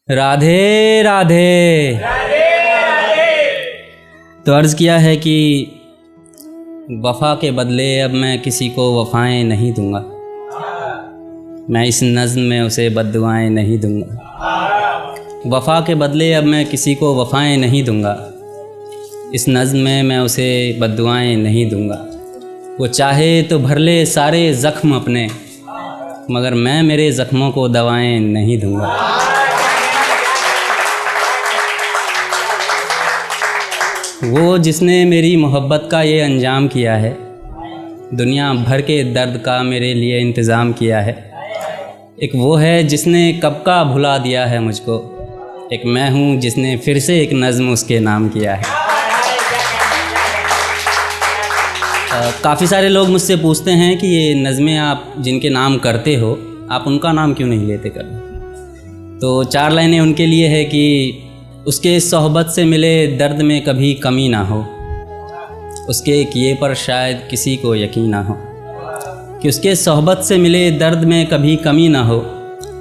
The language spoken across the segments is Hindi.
राधे राधे। तो अर्ज़ किया है कि वफ़ा के बदले अब मैं किसी को वफ़ाएं नहीं दूंगा, मैं इस नज़्म में उसे बद्दुआएं नहीं दूंगा। वफ़ा के बदले अब मैं किसी को वफ़ाएं नहीं दूंगा, इस नज़्म में मैं उसे बद्दुआएं नहीं दूंगा। वो चाहे तो भर ले सारे ज़ख्म अपने, मगर मैं मेरे ज़ख्मों को दवाएं नहीं दूंगा। वो जिसने मेरी मोहब्बत का ये अंजाम किया है, दुनिया भर के दर्द का मेरे लिए इंतज़ाम किया है। एक वो है जिसने कब का भुला दिया है मुझको, एक मैं हूँ जिसने फिर से एक नज़्म उसके नाम किया है। काफ़ी सारे लोग मुझसे पूछते हैं कि ये नज़में आप जिनके नाम करते हो, आप उनका नाम क्यों नहीं लेते कभी। तो 4 लाइनें उनके लिए है कि उसके सोहबत से मिले दर्द में कभी कमी ना हो, उसके किए पर शायद किसी को यकीन ना हो। कि उसके सोहबत से मिले दर्द में कभी कमी ना हो,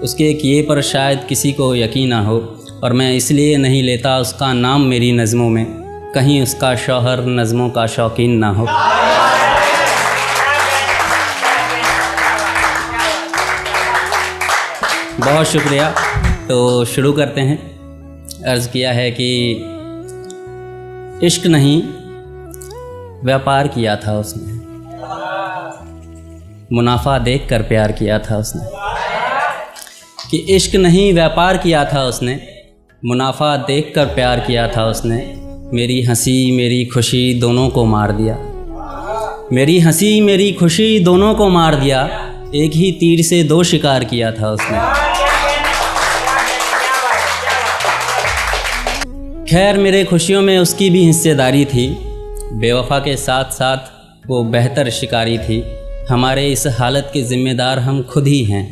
उसके किए पर शायद किसी को यकीन ना हो। और मैं इसलिए नहीं लेता उसका नाम मेरी नज़मों में, कहीं उसका शौहर नज़मों का शौकीन ना हो। बहुत शुक्रिया। तो शुरू करते हैं। अर्ज़ किया है कि इश्क नहीं व्यापार किया था उसने, मुनाफा देखकर प्यार किया था उसने। कि इश्क नहीं व्यापार किया था उसने, मुनाफा देखकर प्यार किया था उसने। मेरी हंसी मेरी खुशी दोनों को मार दिया, मेरी हंसी मेरी खुशी दोनों को मार दिया। एक ही तीर से 2 शिकार किया था उसने। खैर मेरे खुशियों में उसकी भी हिस्सेदारी थी, बेवफ़ा के साथ साथ वो बेहतर शिकारी थी। हमारे इस हालत के ज़िम्मेदार हम खुद ही हैं,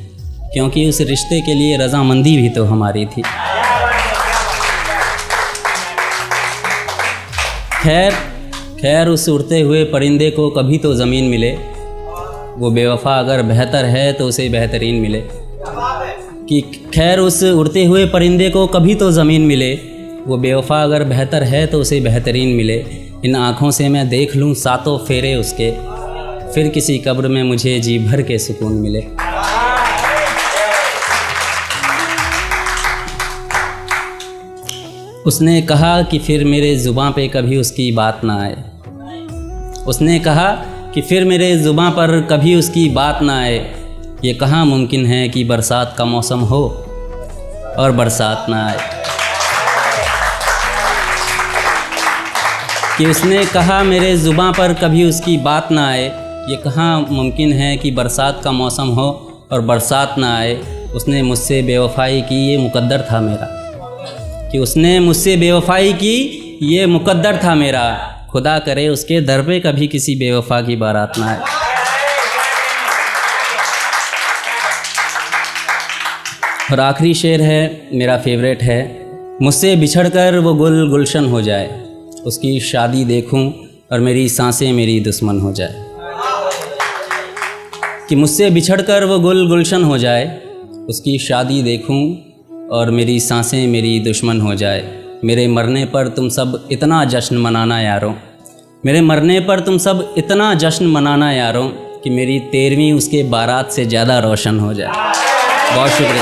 क्योंकि उस रिश्ते के लिए रज़ामंदी भी तो हमारी थी। खैर उस उड़ते हुए परिंदे को कभी तो ज़मीन मिले, वो बेवफ़ा अगर बेहतर है तो उसे बेहतरीन मिले। कि खैर उस उड़ते हुए परिंदे को कभी तो ज़मीन मिले, वो बेवफ़ा अगर बेहतर है तो उसे बेहतरीन मिले। इन आँखों से मैं देख लूँ सातों फेरे उसके, फिर किसी कब्र में मुझे जी भर के सुकून मिले। उसने कहा कि फिर मेरे ज़ुबां पे कभी उसकी बात ना आए, उसने कहा कि फिर मेरे ज़ुबां पर कभी उसकी बात ना आए। ये कहाँ मुमकिन है कि बरसात का मौसम हो और बरसात ना आए। कि उसने कहा मेरे ज़ुबां पर कभी उसकी बात ना आए, ये कहाँ मुमकिन है कि बरसात का मौसम हो और बरसात ना आए। उसने मुझसे बेवफ़ाई की ये मुक़द्दर था मेरा, कि उसने मुझसे बेवफ़ाई की ये मुक़द्दर था मेरा। खुदा करे उसके दर पे कभी किसी बेवफ़ा की बारात ना आए। और आखिरी शेर है, मेरा फेवरेट है। मुझसे बिछड़कर वो गुल गुलशन हो जाए, उसकी शादी देखूं और मेरी सांसें मेरी दुश्मन हो जाए। कि मुझसे बिछड़कर वो गुल गुलशन हो जाए, उसकी शादी देखूं और मेरी सांसें मेरी दुश्मन हो जाए। मेरे मरने पर तुम सब इतना जश्न मनाना यारों, मेरे मरने पर तुम सब इतना जश्न मनाना यारों, कि मेरी 13वीं उसके बारात से ज़्यादा रोशन हो जाए। बहुत शुक्रिया।